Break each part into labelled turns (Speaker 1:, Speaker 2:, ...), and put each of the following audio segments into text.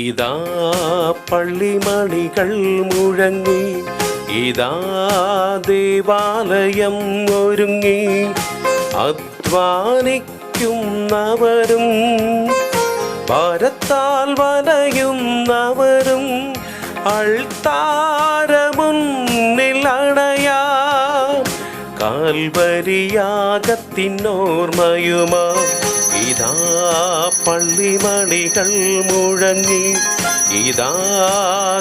Speaker 1: ഇതാ പള്ളിമണികൾ മുഴങ്ങി, ഇതാ ദേവാലയം ഒരുങ്ങി. അധ്വാനിക്കുന്നവരും ഭാരത്താൽ വലയുന്നവരും അൾത്താരമുന്നിൽ അണയാം. കാൽവരിയാഗത്തിനോർമ്മയുമാ ഇതാ പള്ളിമണികൾ മുഴങ്ങി, ഇതാ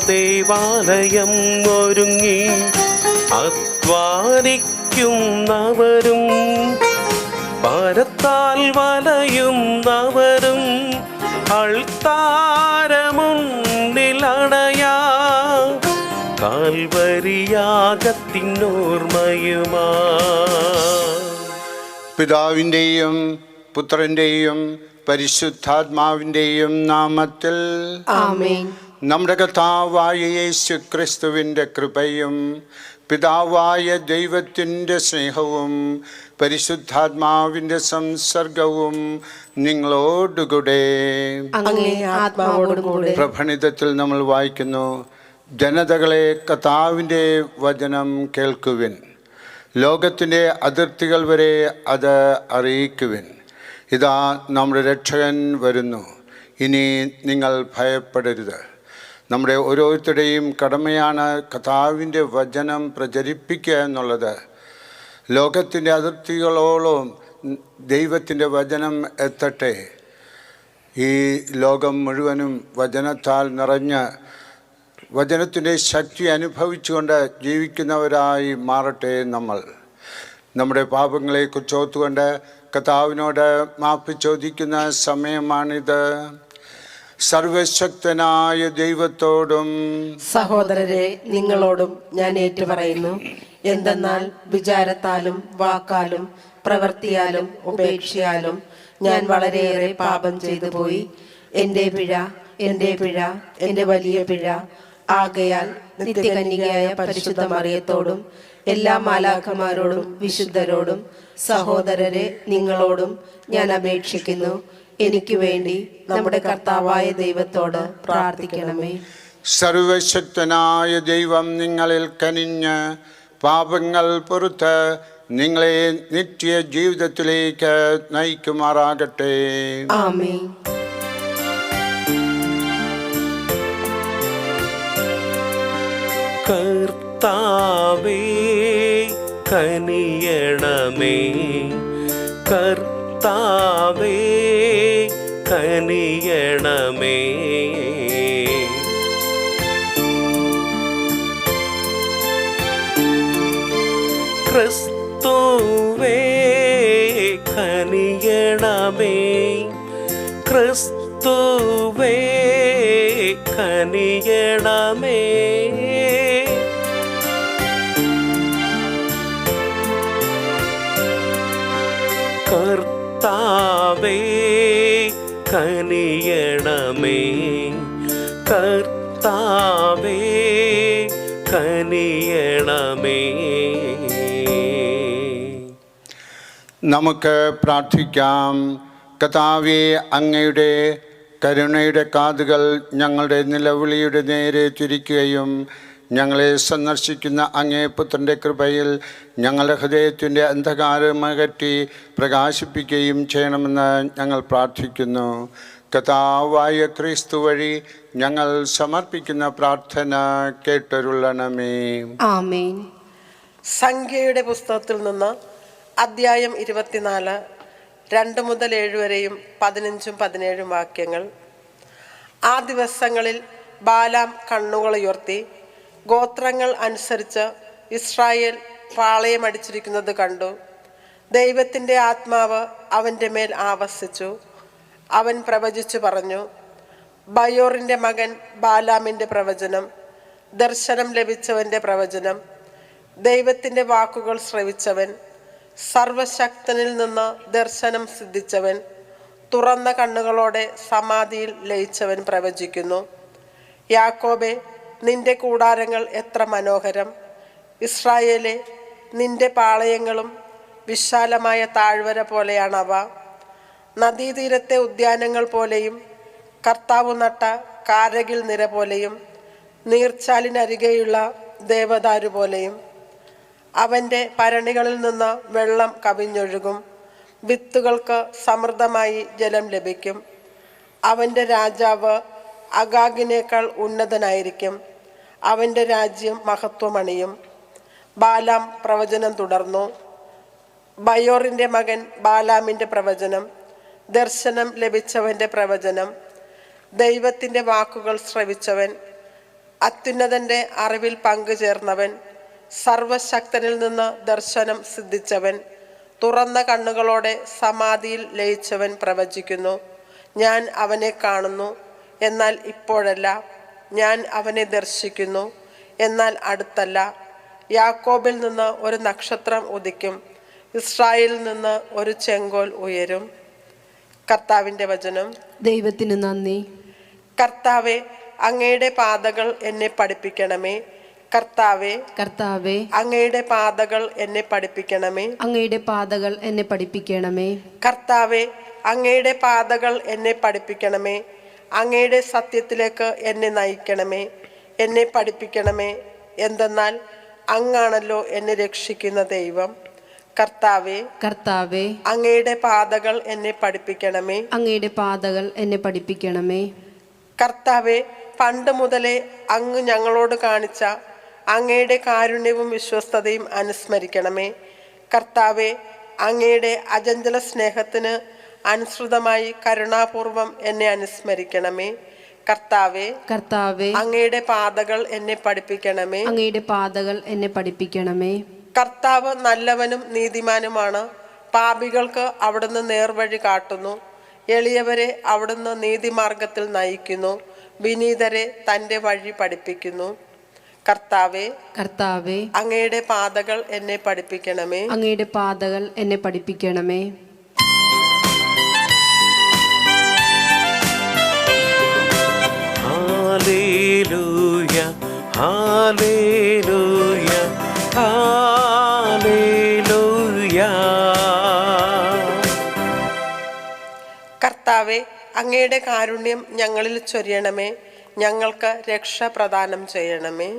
Speaker 1: ദേവാലയം ഒരുങ്ങി. അധ്വാനിക്കുന്നവരും ഭാരത്താൽ വലയുന്നവരും അൾത്താരമുന്നിൽ അണയാം. കാൽവരിയാഗത്തിനോർമ്മയുമാ.
Speaker 2: പിതാവിൻ്റെയും പുത്രൻ്റെയും പരിശുദ്ധാത്മാവിൻ്റെയും നാമത്തിൽ
Speaker 3: ആമേൻ.
Speaker 2: നമ്മുടെ കർത്താവായ യേശു ക്രിസ്തുവിൻ്റെ കൃപയും പിതാവായ ദൈവത്തിൻ്റെ സ്നേഹവും പരിശുദ്ധാത്മാവിൻ്റെ സംസർഗവും നിങ്ങളോടുകൂടെ. പ്രഭണിതത്തിൽ നമ്മൾ വായിക്കുന്നു, ജനതകളെ കർത്താവിൻ്റെ വചനം കേൾക്കുവിൻ, ലോകത്തിൻ്റെ അതിർത്തികൾ വരെ അത് അറിയിക്കുവിൻ. ഇതാ നമ്മുടെ രക്ഷകൻ വരുന്നു, ഇനി നിങ്ങൾ ഭയപ്പെടരുത്. നമ്മുടെ ഓരോരുത്തരുടെയും കടമയാണ് കർത്താവിൻ്റെ വചനം പ്രചരിപ്പിക്കുക എന്നുള്ളത്. ലോകത്തിൻ്റെ അതിർത്തികളോളം ദൈവത്തിൻ്റെ വചനം എത്തട്ടെ. ഈ ലോകം മുഴുവനും വചനത്താൽ നിറഞ്ഞ് വചനത്തിൻ്റെ ശക്തി അനുഭവിച്ചുകൊണ്ട് ജീവിക്കുന്നവരായി മാറട്ടെ. നമ്മുടെ പാപങ്ങളെ കുറിച്ചോർത്തുകൊണ്ട് കർത്താവിനോട് മാപ്പ് ചോദിക്കുന്ന സമയമാണിത്. സർവശക്തനായ ദൈവത്തോടും
Speaker 3: സഹോദരരെ നിങ്ങളോടും ഞാൻ ഏറ്റുപറയുന്നു. എന്തെന്നാൽ വിചാരത്താലും വാക്കാലും പ്രവൃത്തിയാലും ഉപേക്ഷയാലും ഞാൻ വളരെയേറെ പാപം ചെയ്തു പോയി. എൻ്റെ പിഴ, എൻ്റെ വലിയ പിഴ. ആകയാൽ നിത്യകന്യകയായ പരിശുദ്ധ മറിയത്തോടും എല്ലാ മാലാഖമാരോടും വിശുദ്ധരോടും സഹോദരരെ നിങ്ങളോടും ഞാൻ അപേക്ഷിക്കുന്നു, എനിക്ക് വേണ്ടി നമ്മുടെ കർത്താവായ ദൈവത്തോട് പ്രാർത്ഥിക്കണമേ.
Speaker 2: സർവശക്തനായ ദൈവം നിങ്ങളിൽ കനിഞ്ഞ് പാപങ്ങൾ പൊറുത്ത് നിങ്ങളെ നിത്യ ജീവിതത്തിലേക്ക് നയിക്കുമാറാകട്ടെ.
Speaker 3: ആമേൻ.
Speaker 1: കർത്താവേ കനിയണമേ, കർത്താവേ കനിയണമേ. ക്രിസ്തുവേ കനിയണമേ, ക്രിസ്തുവേ കനിയണമേ. കർത്താവേ കനിയണമേ, കർത്താവേ കനിയണമേ.
Speaker 2: നമുക്ക് പ്രാർത്ഥിക്കാം. കർത്താവേ, അങ്ങയുടെ കരുണയുടെ കാതുകൾ ഞങ്ങളുടെ നിലവിളിയുടെ നേരെ തിരിക്കുകയും ഞങ്ങളെ സന്ദർശിക്കുന്ന അങ്ങേ പുത്രൻ്റെ കൃപയിൽ ഞങ്ങളുടെ ഹൃദയത്തിൻ്റെ അന്ധകാരം അകറ്റി പ്രകാശിപ്പിക്കുകയും ചെയ്യണമെന്ന് ഞങ്ങൾ പ്രാർത്ഥിക്കുന്നു. കർത്താവായ ക്രിസ്തു വഴി ഞങ്ങൾ സമർപ്പിക്കുന്ന പ്രാർത്ഥന കേട്ടരുളണമേ.
Speaker 3: ആമേൻ.
Speaker 4: സംഖ്യയുടെ പുസ്തകത്തിൽ നിന്ന് അദ്ധ്യായം 24 2 മുതൽ 7 വരെയും 15ഉം 17ഉം വാക്യങ്ങൾ. ആ ദിവസങ്ങളിൽ ബാലാം കണ്ണുകളുയർത്തി ഗോത്രങ്ങൾ അനുസരിച്ച് ഇസ്രായേൽ പാളയമടിച്ചിരിക്കുന്നത് കണ്ടു. ദൈവത്തിൻ്റെ ആത്മാവ് അവൻ്റെ മേൽ ആവസിച്ചു. അവൻ പ്രവചിച്ചു പറഞ്ഞു, ബയോറിൻ്റെ മകൻ ബാലാമിൻ്റെ പ്രവചനം, ദർശനം ലഭിച്ചവൻ്റെ പ്രവചനം, ദൈവത്തിൻ്റെ വാക്കുകൾ ശ്രവിച്ചവൻ, സർവശക്തനിൽ നിന്ന് ദർശനം സിദ്ധിച്ചവൻ, തുറന്ന കണ്ണുകളോടെ സമാധിയിൽ ലയിച്ചവൻ പ്രവചിക്കുന്നു. യാക്കോബേ, നിന്റെ കൂടാരങ്ങൾ എത്ര മനോഹരം! ഇസ്രായേലെ, നിന്റെ പാളയങ്ങളും വിശാലമായ താഴ്വര പോലെയാണവ. നദീതീരത്തെ ഉദ്യാനങ്ങൾ പോലെയും കർത്താവ് നട്ട കാരകിൽ നിര പോലെയും നീർച്ചാലിനരികെയുള്ള ദേവദാരു പോലെയും. അവൻ്റെ ഭരണികളിൽ നിന്ന് വെള്ളം കവിഞ്ഞൊഴുകും, വിത്തുകൾക്ക് സമൃദ്ധമായി ജലം ലഭിക്കും. അവൻ്റെ രാജാവ് അഗാഗിനേക്കാൾ ഉന്നതനായിരിക്കും, അവൻ്റെ രാജ്യം മഹത്വമണിയും. ബാലാം പ്രവചനം തുടർന്നു. ബയോറിൻ്റെ മകൻ ബാലാമിൻ്റെ പ്രവചനം, ദർശനം ലഭിച്ചവൻ്റെ പ്രവചനം, ദൈവത്തിൻ്റെ വാക്കുകൾ ശ്രവിച്ചവൻ, അത്യുന്നതൻ്റെ അറിവിൽ പങ്കുചേർന്നവൻ, സർവശക്തനിൽ നിന്ന് ദർശനം സിദ്ധിച്ചവൻ, തുറന്ന കണ്ണുകളോടെ സമാധിയിൽ ലയിച്ചവൻ പ്രവചിക്കുന്നു. ഞാൻ അവനെ കാണുന്നു, എന്നാൽ ഇപ്പോഴല്ല. ഞാൻ അവനെ ദർശിക്കുന്നു, എന്നാൽ അടുത്തല്ല. യാക്കോബിൽ നിന്ന് ഒരു നക്ഷത്രം ഉദിക്കും, ഇസ്രായേലിൽ നിന്ന് ഒരു ചെങ്കോൽ ഉയരും. കർത്താവിൻ്റെ വചനം.
Speaker 3: ദൈവത്തിന് നന്ദി.
Speaker 4: കർത്താവെ, അങ്ങയുടെ പാതകൾ എന്നെ പഠിപ്പിക്കണമേ. കർത്താവെ,
Speaker 3: കർത്താവെ,
Speaker 4: അങ്ങയുടെ പാതകൾ എന്നെ പഠിപ്പിക്കണമേ.
Speaker 3: അങ്ങയുടെ പാതകൾ എന്നെ പഠിപ്പിക്കണമേ.
Speaker 4: കർത്താവെ, അങ്ങയുടെ പാതകൾ എന്നെ പഠിപ്പിക്കണമേ. അങ്ങയുടെ സത്യത്തിലേക്ക് എന്നെ നയിക്കണമേ, എന്നെ പഠിപ്പിക്കണമേ. എന്തെന്നാൽ അങ്ങാണല്ലോ എന്നെ രക്ഷിക്കുന്ന ദൈവം. കർത്താവെ,
Speaker 3: കർത്താവെ,
Speaker 4: അങ്ങയുടെ പാതകൾ എന്നെ പഠിപ്പിക്കണമേ.
Speaker 3: അങ്ങയുടെ പാതകൾ എന്നെ പഠിപ്പിക്കണമേ.
Speaker 4: കർത്താവെ, പണ്ട് മുതലേ അങ്ങ് ഞങ്ങളോട് കാണിച്ച അങ്ങയുടെ കാരുണ്യവും വിശ്വസ്തതയും അനുസ്മരിക്കണമേ. കർത്താവെ, അങ്ങയുടെ അചഞ്ചല സ്നേഹത്തിന് അനുസൃതമായി കരുണാപൂർവം എന്നെ അനുസ്മരിക്കണമേ. കർത്താവെ,
Speaker 3: കർത്താവെ,
Speaker 4: അങ്ങയുടെ പാതകൾ എന്നെ പഠിപ്പിക്കണമേ.
Speaker 3: അങ്ങയുടെ പാതകൾ എന്നെ പഠിപ്പിക്കണമേ.
Speaker 4: കർത്താവ് നല്ലവനും നീതിമാനുമാണ്. പാപികൾക്ക് അവിടുന്ന് നേർവഴി കാട്ടുന്നു. എളിയവരെ അവിടുന്ന് നീതിമാർഗത്തിൽ നയിക്കുന്നു. വിനീതരെ തൻ്റെ വഴി പഠിപ്പിക്കുന്നു. കർത്താവെ,
Speaker 3: കർത്താവെ,
Speaker 4: അങ്ങയുടെ പാതകൾ എന്നെ പഠിപ്പിക്കണമേ.
Speaker 3: അങ്ങയുടെ പാതകൾ എന്നെ പഠിപ്പിക്കണമേ.
Speaker 1: Hallelujah, hallelujah, hallelujah.
Speaker 4: കർത്താവെ, അങ്ങയുടെ കാരുണ്യം ഞങ്ങളിൽ ചൊരിയണമേ. ഞങ്ങൾക്ക് രക്ഷ പ്രദാനം ചെയ്യണമേ.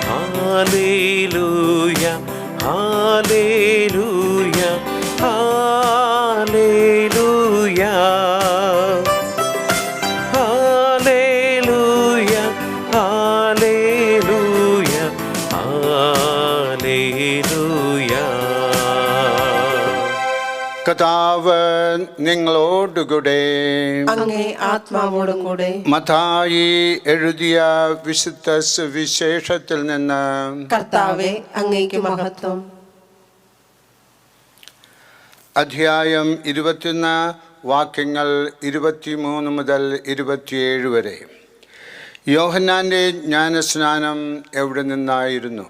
Speaker 1: Hallelujah, hallelujah, hallelujah, hallelujah, hallelujah, hallelujah.
Speaker 2: കർത്താവ് നിങ്ങളോടുകൂടെ.
Speaker 3: അങ്ങേ ആത്മാവോടും കൂടെ.
Speaker 2: മത്തായി എഴുതിയ വിശുദ്ധ സുവിശേഷത്തിൽ നിന്ന്.
Speaker 3: കർത്താവെ, അങ്ങേക്ക് മഹത്വം.
Speaker 2: അധ്യായം 21, വാക്യങ്ങൾ 23 മുതൽ 27 വരെ. യോഹന്നാൻ്റെ ജ്ഞാനസ്നാനം എവിടെ നിന്നായിരുന്നു?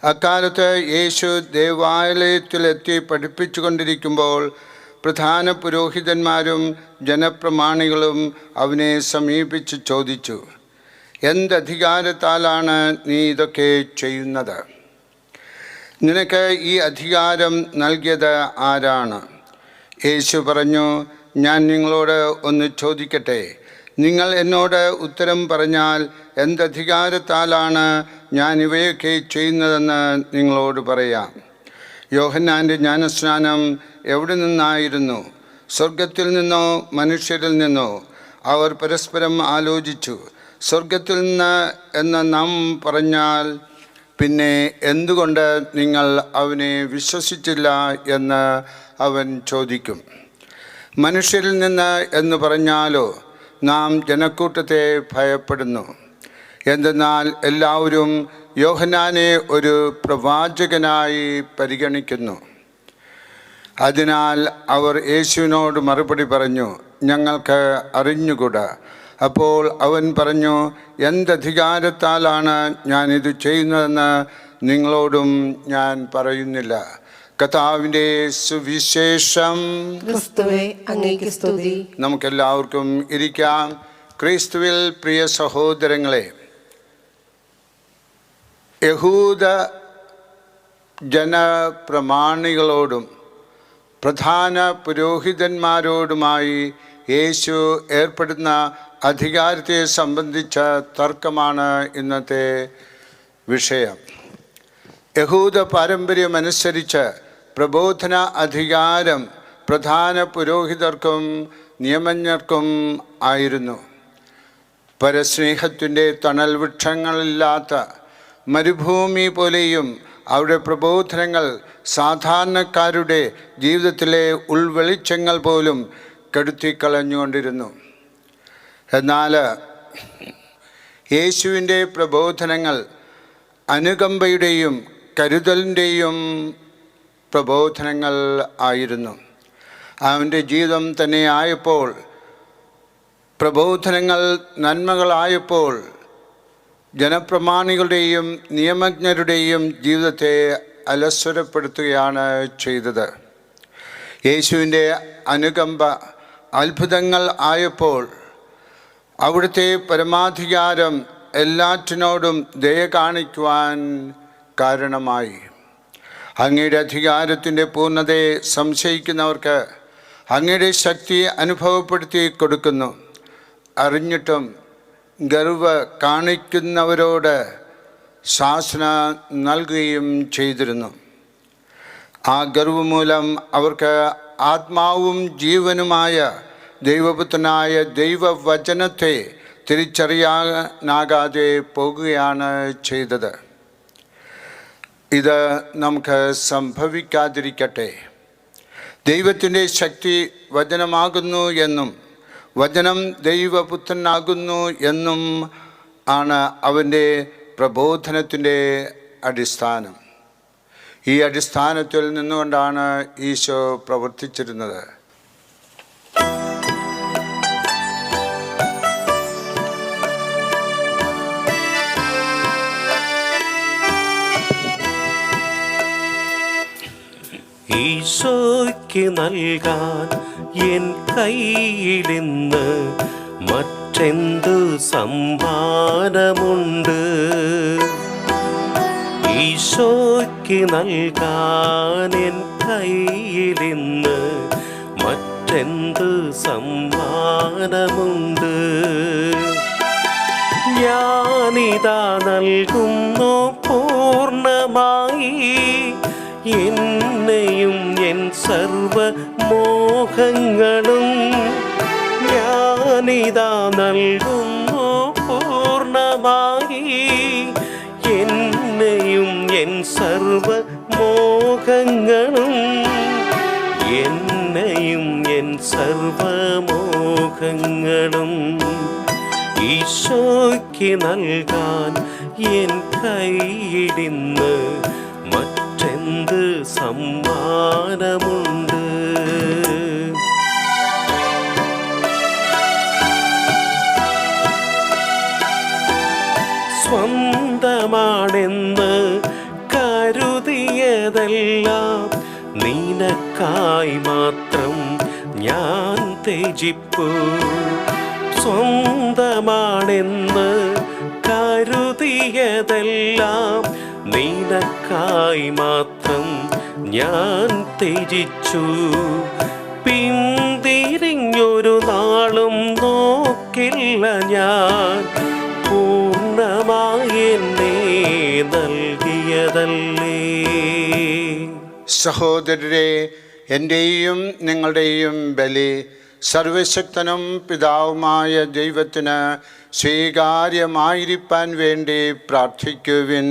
Speaker 2: അക്കാലത്ത് യേശു ദേവാലയത്തിലെത്തി പഠിപ്പിച്ചുകൊണ്ടിരിക്കുമ്പോൾ പ്രധാന പുരോഹിതന്മാരും ജനപ്രമാണികളും അവനെ സമീപിച്ച് ചോദിച്ചു, എന്തധികാരത്താലാണ് നീ ഇതൊക്കെ ചെയ്യുന്നത്? നിനക്ക് ഈ അധികാരം നൽകിയത് ആരാണ്? യേശു പറഞ്ഞു, ഞാൻ നിങ്ങളോട് ഒന്ന് ചോദിക്കട്ടെ. നിങ്ങൾ എന്നോട് ഉത്തരം പറഞ്ഞാൽ എന്തധികാരത്താലാണ് ഞാൻ ഇവയൊക്കെ ചെയ്യുന്നതെന്ന് നിങ്ങളോട് പറയാം. യോഹന്നാൻ്റെ ജ്ഞാനസ്നാനം എവിടെ നിന്നായിരുന്നു? സ്വർഗത്തിൽ നിന്നോ മനുഷ്യരിൽ നിന്നോ? അവർ പരസ്പരം ആലോചിച്ചു. സ്വർഗത്തിൽ നിന്ന് എന്ന് നാം പറഞ്ഞാൽ പിന്നെ എന്തുകൊണ്ട് നിങ്ങൾ അവനെ വിശ്വസിച്ചില്ല എന്ന് അവൻ ചോദിക്കും. മനുഷ്യരിൽ നിന്ന് എന്ന് പറഞ്ഞാലോ നാം ജനക്കൂട്ടത്തെ ഭയപ്പെടുന്നു. എന്തെന്നാൽ എല്ലാവരും യോഹന്നാനെ ഒരു പ്രവാചകനായി പരിഗണിക്കുന്നു. അതിനാൽ അവർ യേശുവിനോട് മറുപടി പറഞ്ഞു, ഞങ്ങൾക്ക് അറിഞ്ഞുകൂടാ. അപ്പോൾ അവൻ പറഞ്ഞു, എന്തധികാരത്താലാണ് ഞാനിത് ചെയ്യുന്നതെന്ന് നിങ്ങളോടും ഞാൻ പറയുന്നില്ല. കർത്താവിൻ്റെ സുവിശേഷം.
Speaker 3: ക്രിസ്തുവേ, അങ്ങേക്ക് സ്തുതി.
Speaker 2: നമുക്കെല്ലാവർക്കും ഇരിക്കാം. ക്രിസ്തുവിൽ പ്രിയ സഹോദരങ്ങളെ, യഹൂദ ജനപ്രമാണികളോടും പ്രധാന പുരോഹിതന്മാരോടുമായി യേശു ഏർപ്പെടുന്ന അധികാരത്തെ സംബന്ധിച്ച തർക്കമാണ് ഇന്നത്തെ വിഷയം. യഹൂദ പാരമ്പര്യമനുസരിച്ച് പ്രബോധന അധികാരം പ്രധാന പുരോഹിതർക്കും നിയമജ്ഞർക്കും ആയിരുന്നു. പരസ്നേഹത്തിൻ്റെ തണൽ വൃക്ഷങ്ങളില്ലാത്ത മരുഭൂമി പോലെയും അവരുടെ പ്രബോധനങ്ങൾ സാധാരണക്കാരുടെ ജീവിതത്തിലെ ഉൾവെളിച്ചങ്ങൾ പോലും കെടുത്തിക്കളഞ്ഞുകൊണ്ടിരുന്നു. എന്നാൽ യേശുവിൻ്റെ പ്രബോധനങ്ങൾ അനുകമ്പയുടെയും കരുതലിൻ്റെയും പ്രബോധനങ്ങൾ ആയിരുന്നു. അവൻ്റെ ജീവിതം തന്നെ ആയപ്പോൾ, പ്രബോധനങ്ങൾ നന്മകളായപ്പോൾ ജനപ്രമാണികളുടെയും നിയമജ്ഞരുടെയും ജീവിതത്തെ അലസ്വരപ്പെടുത്തുകയാണ് ചെയ്തത്. യേശുവിൻ്റെ അനുകമ്പ അത്ഭുതങ്ങൾ ആയപ്പോൾ അവിടുത്തെ പരമാധികാരം എല്ലാറ്റിനോടും ദയ കാണിക്കുവാൻ കാരണമായി. അങ്ങയുടെ അധികാരത്തിൻ്റെ പൂർണ്ണതയെ സംശയിക്കുന്നവർക്ക് അങ്ങയുടെ ശക്തി അനുഭവപ്പെടുത്തി കൊടുക്കുന്നു. അറിഞ്ഞിട്ടും ഗർവ് കാണിക്കുന്നവരോട് ശാസന നൽകുകയും ചെയ്തിരുന്നു. ആ ഗർവ് മൂലം അവർക്ക് ആത്മാവും ജീവനുമായ ദൈവപുത്രനായ ദൈവവചനത്തെ തിരിച്ചറിയാനാകാതെ പോകുകയാണ് ചെയ്തത്. ഇത് നമുക്ക് സംഭവിക്കാതിരിക്കട്ടെ. ദൈവത്തിൻ്റെ ശക്തി വചനമാകുന്നു എന്നും വചനം ദൈവപുത്രനാകുന്നു എന്നും ആണ് അവൻ്റെ പ്രബോധനത്തിൻ്റെ അടിസ്ഥാനം. ഈ അടിസ്ഥാനത്തിൽ നിന്നുകൊണ്ടാണ് ഈശോ പ്രവർത്തിച്ചിരുന്നത്.
Speaker 1: ഈശോയ്ക്ക് നൽകാൻ എൻ കയ്യിലിന്ന് മറ്റെന്തു സമ്മാനമുണ്ട്? ഈശോയ്ക്ക് നൽകാൻ എൻ കയ്യിലിന്ന് മറ്റെന്തു സമ്മാനമുണ്ട്? ഞാനിതാ നൽകുന്നു പൂർണ്ണമായി എന്നെയും എൻ സർവമോഹങ്ങളും. ഞാനിതാ നൽകുന്നു പൂർണ്ണമായി എന്നെയും എൻ സർവമോഹങ്ങളും. എന്നെയും എൻ സർവമോഹങ്ങളും ഈശോയ്ക്ക് നൽകാൻ എൻ കയ്യിലിന്ന് മറ്റെന്ത് സമ്മാനമുണ്ട്? സ്വന്തമാണെന്ന് കരുതിയതെല്ലാം നിനക്കായി മാത്രം ഞാൻ ത്യജിപ്പു. സ്വന്തമാണെന്ന് കരുതിയതെല്ലാം നിനക്കായി മാത്രം ഞാൻ ത്യജിച്ചു. പിന്തിരിഞ്ഞൊരു നാളും നോക്കില്ല ഞാൻ, പൂർണ്ണമായി എന്നെ നൽകിയതല്ലേ.
Speaker 2: സഹോദരരെ, എൻ്റെയും നിങ്ങളുടെയും ബലി സർവശക്തനും പിതാവുമായ ദൈവത്തിന് സ്വീകാര്യമായിരിക്കാൻ വേണ്ടി പ്രാർത്ഥിക്കുവിൻ.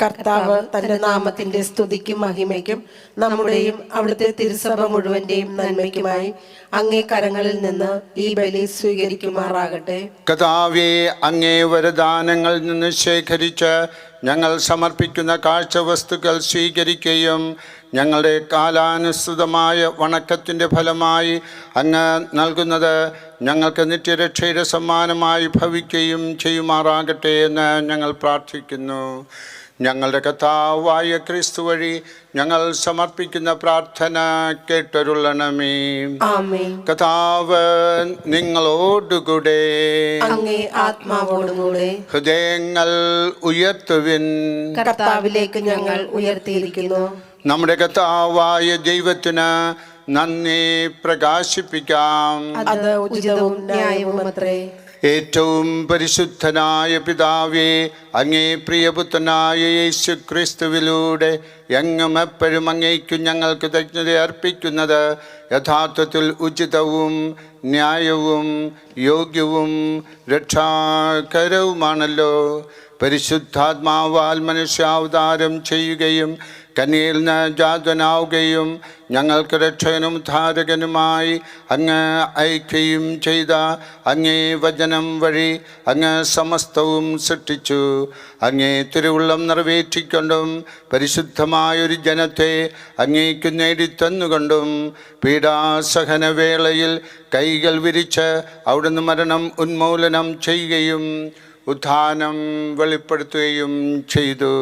Speaker 3: കർത്താവ് തന്റെ നാമത്തിന്റെ സ്തുതിക്കും മഹിമയ്ക്കും നമ്മുടെയും അവിടുത്തെ തിരുസഭ മുഴുവന്റെയും നന്മയ്ക്കുമായി അങ്ങേ കരങ്ങളിൽ നിന്ന് ഈ ബലി സ്വീകരിക്കുമാറാകട്ടെ.
Speaker 2: കർത്താവേ, അങ്ങേ വരദാനങ്ങളിൽ നിന്ന് ശേഖരിച്ച് ഞങ്ങൾ സമർപ്പിക്കുന്ന കാഴ്ചവസ്തുക്കൾ സ്വീകരിക്കുകയും ഞങ്ങളുടെ കാലാനുസൃതമായ വണക്കത്തിൻ്റെ ഫലമായി അങ്ങ് നൽകുന്നത് ഞങ്ങൾക്ക് നിത്യരക്ഷയുടെ സമ്മാനമായി ഭവിക്കുകയും ചെയ്യുമാറാകട്ടെ എന്ന് ഞങ്ങൾ പ്രാർത്ഥിക്കുന്നു. ഞങ്ങളുടെ കർത്താവായ ക്രിസ്തു വഴി ഞങ്ങൾ സമർപ്പിക്കുന്ന പ്രാർത്ഥന കേട്ടരുളണമേ. കർത്താവ് നിങ്ങളോടുകൂടെ,
Speaker 3: അങ്ങേ ആത്മാവോടുകൂടെ.
Speaker 2: ഹൃദയങ്ങൾ ഉയർത്തുവിൻ.
Speaker 3: കർത്താവിലേക്ക് ഞങ്ങൾ ഉയർത്തിയിരിക്കുന്നു.
Speaker 2: നമ്മുടെ കർത്താവായ ദൈവത്തിന് നന്ദി പ്രകാശിപ്പിക്കാം.
Speaker 3: അത് ഉചിതവും ന്യായവുമത്രേ.
Speaker 2: ഏറ്റവും പരിശുദ്ധനായ പിതാവേ, അങ്ങേ പ്രിയപുത്രനായ യേശു ക്രിസ്തുവിലൂടെ എങ്ങും എപ്പോഴും അങ്ങേക്കും ഞങ്ങൾ കൃതജ്ഞത അർപ്പിക്കുന്നത് യഥാർത്ഥത്തിൽ ഉചിതവും ന്യായവും യോഗ്യവും രക്ഷാകരവുമാണല്ലോ. പരിശുദ്ധാത്മാവാൽ മനുഷ്യാവതാരം ചെയ്യുകയും കന്യയിൽ നിന്ന് ജാതനാവുകയും ഞങ്ങൾക്ക് രക്ഷകനും ധാരകനുമായി അങ്ങ് അയക്കുകയും ചെയ്ത അങ്ങേ വചനം വഴി അങ്ങ് സമസ്തവും സൃഷ്ടിച്ചു. അങ്ങേ തിരുവുള്ളം നിറവേറ്റിക്കൊണ്ടും പരിശുദ്ധമായൊരു ജനത്തെ അങ്ങേക്ക് നേടിത്തന്നുകൊണ്ടും പീഡാസഹനവേളയിൽ കൈകൾ വിരിച്ച് അവിടുന്ന് മരണം ഉന്മൂലനം ചെയ്യുകയും ഉത്ഥാനം വെളിപ്പെടുത്തുകയും ചെയ്തു.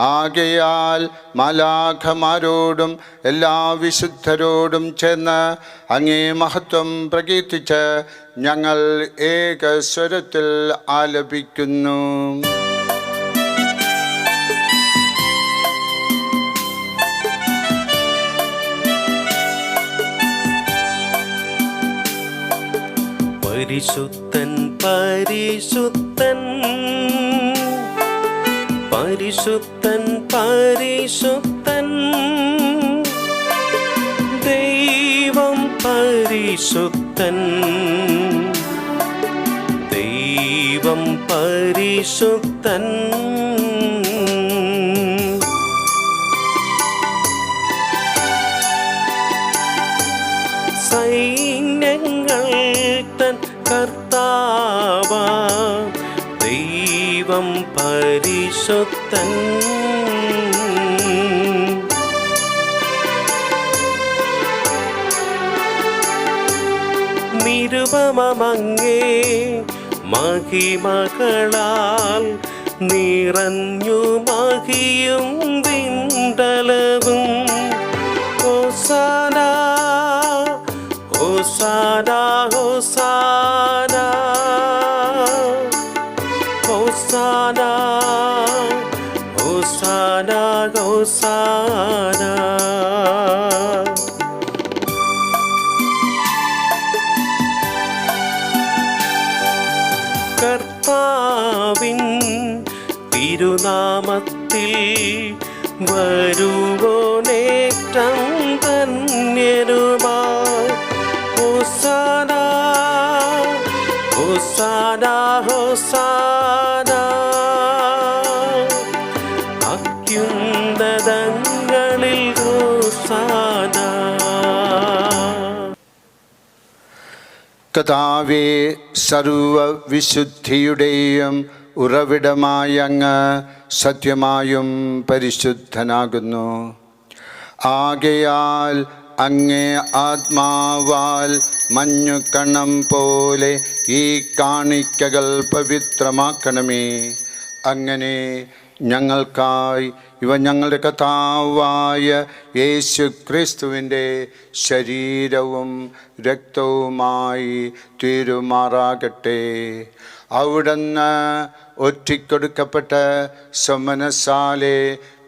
Speaker 2: ആകയാൽ മാലാഖമാരോടും എല്ലാ വിശുദ്ധരോടും ചേർന്ന് അങ്ങേ മഹത്വം പ്രകീർത്തിച്ച് ഞങ്ങൾ ഏകസ്വരത്തിൽ ആലപിക്കുന്നു.
Speaker 1: പരിശുദ്ധൻ പരിശുദ്ധൻ പരിശുദ്ധൻ പരിശുദ്ധൻ ദൈവം പരിശുദ്ധൻ ദൈവം പരിശുദ്ധൻ സൈന്യങ്ങൾ തൻ കർത്താവ ദൈവം പരിശുദ്ധൻ നിരുപമങ്ങേ മഹിമകളാൽ നിറഞ്ഞു മഹിയും വിണ്ടലവും ഹോസാന ഹോസാന ഹോസാന ഹോസാന ഹോസാന ഹോസാന. കർത്താവിൻ തിരുനാമത്തിൽ വരുവോനേറ്റം ധന്യരുമാ ഹോസാന ഹോസാന ഹോസാന അത്യുന്നതങ്ങളിൽ ഹോസാന.
Speaker 2: കർത്താവേ, സർവവിശുദ്ധിയുടെയും ഉറവിടമായ അങ്ങ് സത്യമായും പരിശുദ്ധനാകുന്നു. ആകയാൽ അങ്ങേ ആത്മാവാൽ മഞ്ഞുകണം പോലെ ഈ കാണിക്കകൾ പവിത്രമാക്കണമേ. അങ്ങനെ ഞങ്ങൾക്കായി ഇവ ഞങ്ങളുടെ കർത്താവായ യേശു ക്രിസ്തുവിൻ്റെ ശരീരവും രക്തവുമായി തീരുമാറാകട്ടെ. അവിടുന്ന് ഒറ്റിക്കൊടുക്കപ്പെട്ട് സമനസാലെ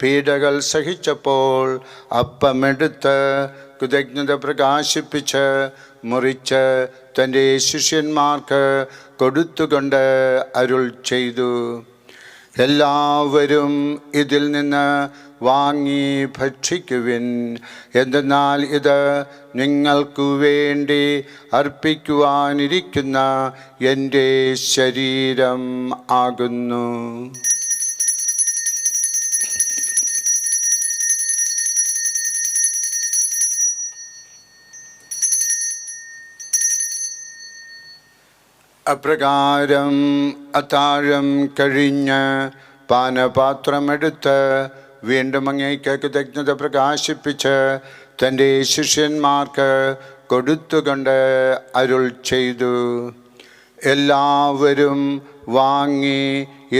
Speaker 2: പീഡകൾ സഹിച്ചപ്പോൾ അപ്പമെടുത്ത് കൃതജ്ഞത പ്രകാശിപ്പിച്ച് മുറിച്ച് തൻ്റെ ശിഷ്യന്മാർക്ക് കൊടുത്തുകൊണ്ട് അരുൾ ചെയ്തു, എല്ലാവരും ഇതിൽ നിന്ന് വാങ്ങി ഭക്ഷിക്കുവിൻ. എന്തെന്നാൽ ഇത് നിങ്ങൾക്കു വേണ്ടി അർപ്പിക്കുവാനിരിക്കുന്ന എൻ്റെ ശരീരം ആകുന്നു. അപ്രകാരം അത്താഴം കഴിഞ്ഞ് പാനപാത്രമെടുത്ത് വീണ്ടും അങ്ങേക്ക് കൃതജ്ഞത പ്രകാശിപ്പിച്ച് തൻ്റെ ശിഷ്യന്മാർക്ക് കൊടുത്തുകൊണ്ട് അരുൾ ചെയ്തു, എല്ലാവരും വാങ്ങി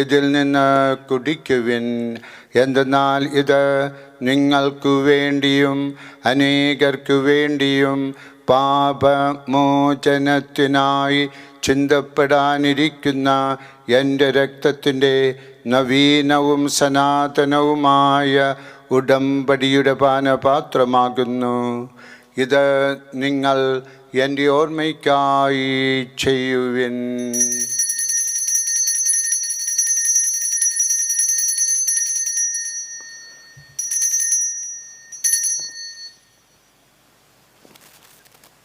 Speaker 2: ഇതിൽ നിന്ന് കുടിക്കുവിൻ. എന്തെന്നാൽ ഇത് നിങ്ങൾക്കു വേണ്ടിയും അനേകർക്കു വേണ്ടിയും പാപമോചനത്തിനായി ചിന്തപ്പെടാനിരിക്കുന്ന എൻ്റെ രക്തത്തിൻ്റെ നവീനവും സനാതനവുമായ ഉടമ്പടിയുടെ പാനപാത്രമാകുന്നു. ഇത് നിങ്ങൾ എൻ്റെ ഓർമ്മയ്ക്കായി ചെയ്യുവിൻ.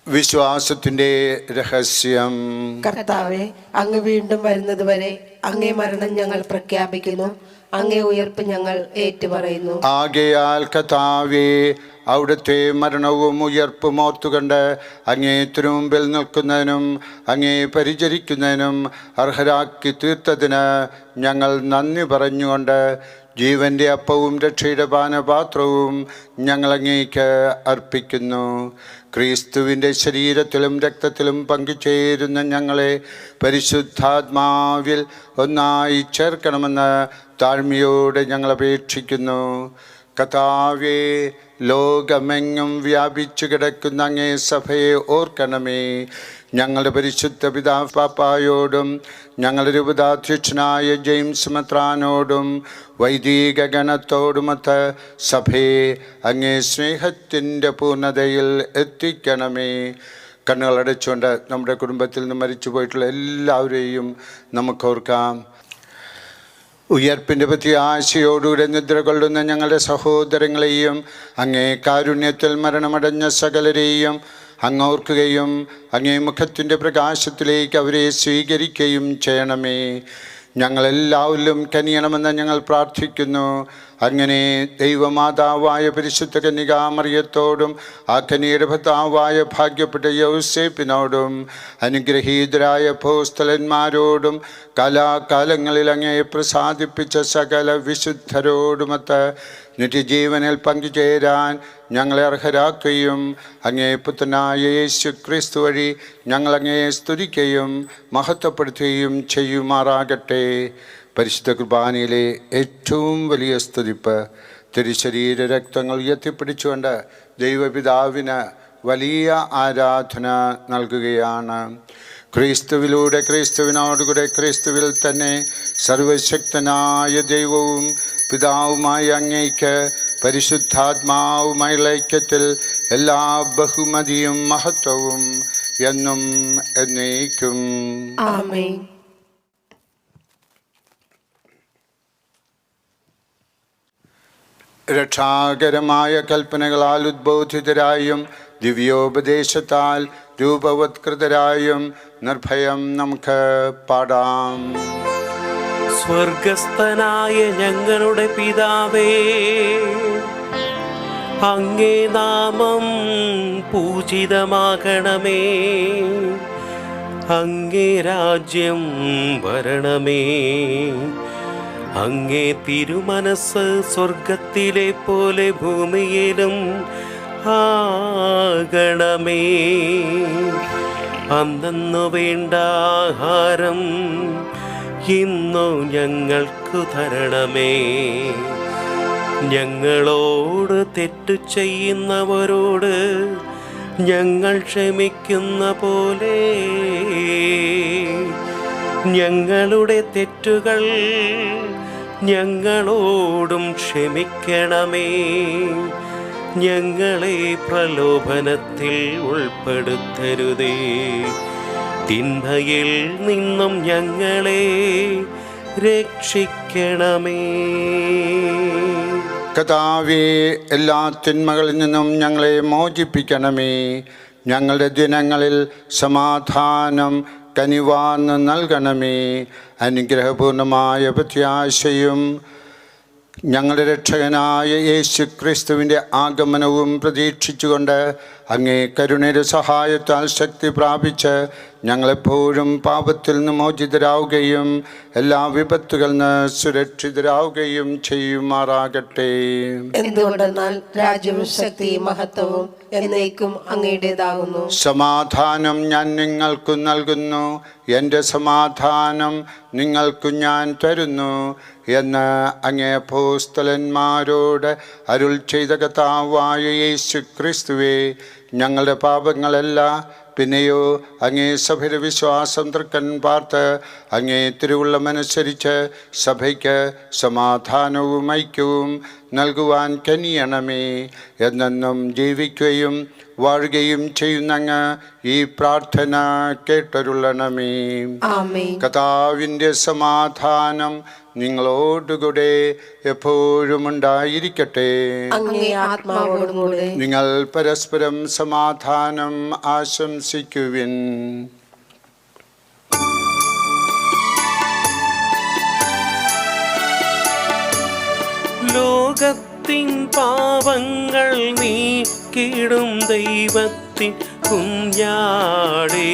Speaker 2: വിശ്വാസത്തിൻ്റെ രഹസ്യം.
Speaker 3: കർത്താവെ, അങ്ങ് വീണ്ടും വരുന്നത് വരെ അങ്ങേ മരണം ഞങ്ങൾ പ്രഖ്യാപിക്കുന്നു, അങ്ങേ ഉയർപ്പ് ഞങ്ങൾ ഏറ്റുപറയുന്നു.
Speaker 2: ആകയാൽ കർത്താവേ, അവിടുത്തെ മരണവും ഉയർപ്പും ഓർത്തുകൊണ്ട് അങ്ങേ തിരുമുമ്പിൽ നിൽക്കുന്നതിനും അങ്ങേ പരിചരിക്കുന്നതിനും അർഹരാക്കി തീർത്തതിന് ഞങ്ങൾ നന്ദി പറഞ്ഞുകൊണ്ട് ജീവൻ്റെ അപ്പവും രക്ഷയുടെ പാനപാത്രവും ഞങ്ങൾ അങ്ങേക്ക് അർപ്പിക്കുന്നു. ക്രിസ്തുവിൻ്റെ ശരീരത്തിലും രക്തത്തിലും പങ്കുചേരുന്ന ഞങ്ങളെ പരിശുദ്ധാത്മാവിൽ ഒന്നായി ചേർക്കണമെന്ന് താഴ്മയോടെ ഞങ്ങൾ അപേക്ഷിക്കുന്നു. കർത്താവേ, ലോകമെങ്ങും വ്യാപിച്ചു കിടക്കുന്ന അങ്ങേ സഭയെ ഓർക്കണമേ. ഞങ്ങളുടെ പരിശുദ്ധ പിതാവ് പാപ്പായോടും ഞങ്ങളുടെ രൂപതാധ്യക്ഷനായ ജെയിംസ് മെത്രാനോടും വൈദിക ഗണത്തോടുമൊത്ത് സഭയെ അങ്ങേ സ്നേഹത്തിൻ്റെ പൂർണ്ണതയിൽ എത്തിക്കണമേ. കണ്ണുകളടച്ചുകൊണ്ട് നമ്മുടെ കുടുംബത്തിൽ നിന്ന് മരിച്ചു പോയിട്ടുള്ള എല്ലാവരെയും നമുക്കോർക്കാം. ഉയർപ്പിൻ്റെ പ്രത്യാശയോടുകൂടെ നിദ്ര കൊള്ളുന്ന ഞങ്ങളുടെ സഹോദരങ്ങളെയും അങ്ങേ കാരുണ്യത്തിൽ മരണമടഞ്ഞ സകലരെയും അങ്ങോർക്കുകയും അങ്ങേ മുഖത്തിൻ്റെ പ്രകാശത്തിലേക്ക് അവരെ സ്വീകരിക്കുകയും ചെയ്യണമേ. ഞങ്ങളെല്ലാവരിലും കനിയണമെന്ന് ഞങ്ങൾ പ്രാർത്ഥിക്കുന്നു. അങ്ങനെ ദൈവമാതാവായ പരിശുദ്ധ കന്യകാമറിയത്തോടും ആ കന്യകയുടെ ഭർത്താവായ ഭാഗ്യപ്പെട്ട യൗസേപ്പിനോടും അനുഗ്രഹീതരായ അപ്പോസ്തലന്മാരോടും കാലാകാലങ്ങളിൽ അങ്ങേ പ്രസാദിപ്പിച്ച സകല വിശുദ്ധരോടുമൊത്ത് നിത്യജീവനിൽ പങ്കുചേരാൻ ഞങ്ങളെ അർഹരാക്കുകയും അങ്ങേ പുത്രനായ യേശു ക്രിസ്തു വഴി ഞങ്ങളങ്ങേ സ്തുതിക്കുകയും മഹത്വപ്പെടുത്തുകയും ചെയ്യുമാറാകട്ടെ. പരിശുദ്ധ കുർബാനയിലെ ഏറ്റവും വലിയ സ്തുതിപ്പ് തിരുശരീര രക്തങ്ങൾ ഉയർത്തിപ്പിടിച്ചുകൊണ്ട് ദൈവപിതാവിന് വലിയ ആരാധന നൽകുകയാണ്. ക്രിസ്തുവിലൂടെ, ക്രിസ്തുവിനോടുകൂടെ, ക്രിസ്തുവിൽ തന്നെ സർവശക്തനായ ദൈവവും പിതാവുമായ അങ്ങേക്ക് പരിശുദ്ധാത്മാവുമായുള്ള ഐക്യത്തിൽ എല്ലാ ബഹുമതിയും മഹത്വവും എന്നും എന്നേക്കും
Speaker 3: ആമേൻ.
Speaker 2: രക്ഷാകരമായ കൽപ്പനകളാൽ ഉദ്ബോധിതരായും ദിവ്യോപദേശത്താൽ രൂപവത്കൃതരായും നിർഭയം നമുക്ക് പാടാം.
Speaker 1: സ്വർഗസ്ഥനായ ഞങ്ങളുടെ പിതാവേ, അങ്ങേ നാമം പൂജിതമാകണമേ. അങ്ങേ രാജ്യം വരണമേ. അങ്ങേ തിരുമനസ് സ്വർഗത്തിലെ പോലെ ഭൂമിയിലും ആകണമേ. അന്നു വേണ്ട ആഹാരം ഇന്നു ഞങ്ങൾക്കു തരണമേ. ഞങ്ങളോട് തെറ്റു ചെയ്യുന്നവരോട് ഞങ്ങൾ ക്ഷമിക്കുന്ന പോലെ ഞങ്ങളുടെ തെറ്റുകൾ ഞങ്ങളോടും ക്ഷമിക്കണമേ. ഞങ്ങളെ പ്രലോഭനത്തിൽ ഉൾപ്പെടുത്തരുതേ, തിന്മയിൽ നിന്നും ഞങ്ങളെ രക്ഷിക്കണമേ.
Speaker 2: കർത്താവേ, എല്ലാ തിന്മകളിൽ നിന്നും ഞങ്ങളെ മോചിപ്പിക്കണമേ. ഞങ്ങളുടെ ദിനങ്ങളിൽ സമാധാനം കനിവാർന്ന് നൽകണമേ. അനുഗ്രഹപൂർണമായ പ്രത്യാശയും ഞങ്ങളുടെ രക്ഷകനായ യേശു ക്രിസ്തുവിൻ്റെ ആഗമനവും പ്രതീക്ഷിച്ചുകൊണ്ട് അങ്ങേ കരുണയുടെ സഹായത്താൽ ശക്തി പ്രാപിച്ച് ഞങ്ങളെപ്പോഴും പാപത്തിൽ നിന്ന് മോചിതരാവുകയും എല്ലാ വിപത്തുകളിൽ നിന്ന് സുരക്ഷിതരാവുകയും ചെയ്യുമാറാകട്ടെ.
Speaker 3: എന്തുകൊണ്ടെന്നാൽ രാജ്യവും ശക്തിയും മഹത്വവും എന്നേക്കും അങ്ങയുടേതാകുന്നു.
Speaker 2: സമാധാനം ഞാൻ നിങ്ങൾക്ക് നൽകുന്നു, എൻ്റെ സമാധാനം നിങ്ങൾക്ക് ഞാൻ തരുന്നു എന്ന് അങ്ങേ അപ്പോസ്തലന്മാരോട് അരുൾ ചെയ്ത കർത്താവായ യേശു ക്രിസ്തുവേ, ഞങ്ങളുടെ പാപങ്ങളല്ല പിന്നെയോ അങ്ങേ സഭയുടെ വിശ്വാസം തൃക്കൻ പാർത്ത് അങ്ങേ തിരുവുള്ളമനുസരിച്ച് സഭയ്ക്ക് സമാധാനവും ഐക്യവും നൽകുവാൻ കനിയണമേ. എന്നെന്നും ജീവിക്കുകയും വാഴുകയും ചെയ്യുന്നങ്ങ് ഈ പ്രാർത്ഥന കേട്ടരുളണമേ. കർത്താവിൻ്റെ സമാധാനം നിങ്ങളോടുകൂടെ എപ്പോഴും ഉണ്ടായിരിക്കട്ടെ. നിങ്ങൾ പരസ്പരം സമാധാനം ആശംസിക്കുവിൻ.
Speaker 1: ലോകത്തിൻ പാപങ്ങൾ നീക്കിടും ദൈവത്തിൻ കുഞ്ഞാടേ,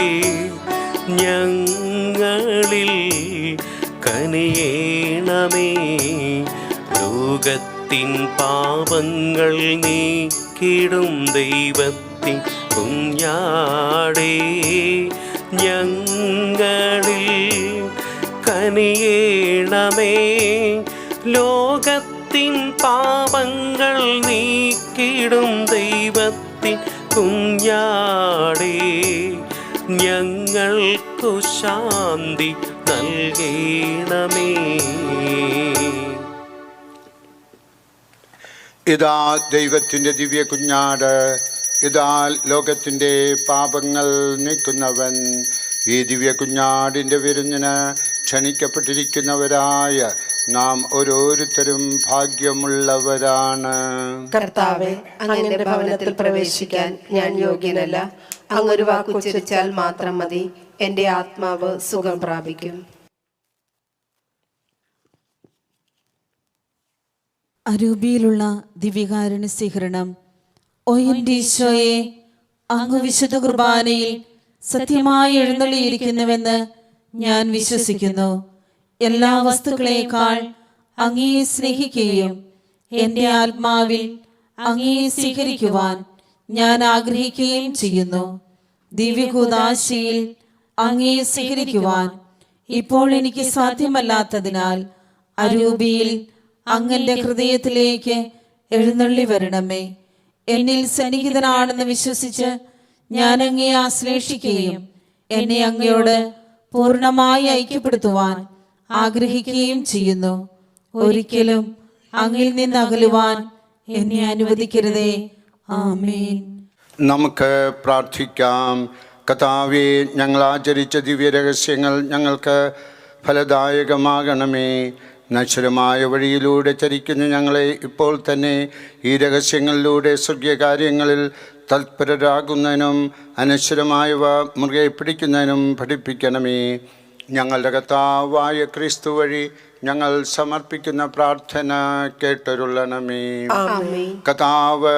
Speaker 1: ഞങ്ങളിൽ കനിയേണമേ. ലോകത്തിൻ പാപങ്ങൾ നീക്കിടും ദൈവത്തിൻ കുഞ്ഞാടേ, ഞങ്ങളിൽ കനിയേണമേ. ലോകത്തിൻ പാപങ്ങൾ നീക്കിടും ദൈവത്തിൻ കുഞ്ഞാടേ, ഞങ്ങൾക്കു ശാന്തി നൽകണമേ.
Speaker 2: ഇതാ ദൈവത്തിൻ്റെ ദിവ്യ കുഞ്ഞാട്, ഇതാ ലോകത്തിൻ്റെ പാപങ്ങൾ നീക്കുന്നവൻ. ഈ ദിവ്യ കുഞ്ഞാടിൻ്റെ വിരുന്നിന് ക്ഷണിക്കപ്പെട്ടിരിക്കുന്നവരായ നാം ഓരോരുത്തരും ഭാഗ്യമുള്ളവരാണ്.
Speaker 3: കർത്താവേ, അങ്ങയുടെ ഭവനത്തിൽ പ്രവേശിക്കാൻ ഞാൻ യോഗ്യനല്ല. അങ്ങൊരു വാക്കുച്ചരിച്ചാൽ മാത്രം മതി, എൻ്റെ ആത്മാവ് സുഖം പ്രാപിക്കും.
Speaker 5: അരൂപിയിലുള്ള ദിവ്യകാരുണ്യ സ്വീകരണം. ഓ എൻ്റെ ഈശോയെ, അങ്ങ് വിശുദ്ധ കുർബാനയിൽ സത്യമായി എഴുന്നള്ളിയിരിക്കുന്നുവെന്ന് ഞാൻ വിശ്വസിക്കുന്നു. എല്ലാ വസ്തുക്കളേക്കാൾ അങ്ങയെ സ്നേഹിക്കുകയും എൻ്റെ ആത്മാവിൽ അങ്ങയെ സ്വീകരിക്കുവാൻ ഞാൻ ആഗ്രഹിക്കുകയും ചെയ്യുന്നു. ദിവ്യകൂദാശയിൽ അങ്ങയെ സ്വീകരിക്കുവാൻ ഇപ്പോൾ എനിക്ക് സാധ്യമല്ലാത്തതിനാൽ അരൂപിയിൽ അങ്ങന്റെ ഹൃദയത്തിലേക്ക് എഴുന്നള്ളി വരണമേ. എന്നിൽ സന്നിഹിതനാണെന്ന് വിശ്വസിച്ച് ഞാൻ അങ്ങയെ ആശ്ലേഷിക്കുകയും എന്നെ അങ്ങയോട് പൂർണ്ണമായി ഐക്യപ്പെടുത്തുവാൻ ആഗ്രഹിക്കുകയും ചെയ്യുന്നു. ഒരിക്കലും അങ്ങിൽ നിന്ന് അകലുവാൻ എന്നെ അനുവദിക്കരുതേ. ആമേൻ.
Speaker 2: നമുക്ക് പ്രാർത്ഥിക്കാം. കർത്താവേ, ഞങ്ങൾ ആചരിച്ച ദിവ്യരഹസ്യങ്ങൾ ഞങ്ങൾക്ക് ഫലദായകമാകണമേ. നശ്വരമായ വഴിയിലൂടെ ചരിക്കുന്ന ഞങ്ങളെ ഇപ്പോൾ തന്നെ ഈ രഹസ്യങ്ങളിലൂടെ സ്വർഗീയകാര്യങ്ങളിൽ തൽപരരാകുന്നതിനും അനശ്വരമായവ മുറുകെ പിടിക്കുന്നതിനും പഠിപ്പിക്കണമേ. ഞങ്ങളുടെ കർത്താവായ ക്രിസ്തു വഴി ഞങ്ങൾ സമർപ്പിക്കുന്ന പ്രാർത്ഥന കേട്ടരുളണമേ. കർത്താവ്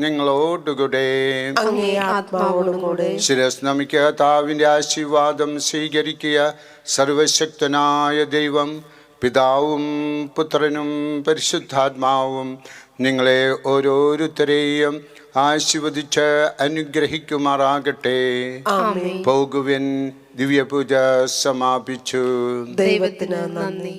Speaker 2: നിങ്ങളോടുകൂടെ, ശിരസ് നമിക്കുക. കർത്താവിൻ്റെ ആശീർവാദം സ്വീകരിക്കുക. സർവശക്തനായ ദൈവം പിതാവും പുത്രനും പരിശുദ്ധാത്മാവും നിങ്ങളെ ഓരോരുത്തരെയും ആശീർവദിച്ച് അനുഗ്രഹിക്കുമാറാകട്ടെ. പോകുവിൻ. ദിവ്യപൂജ സമാപിച്ചു.
Speaker 3: ദൈവത്തിന് നന്ദി.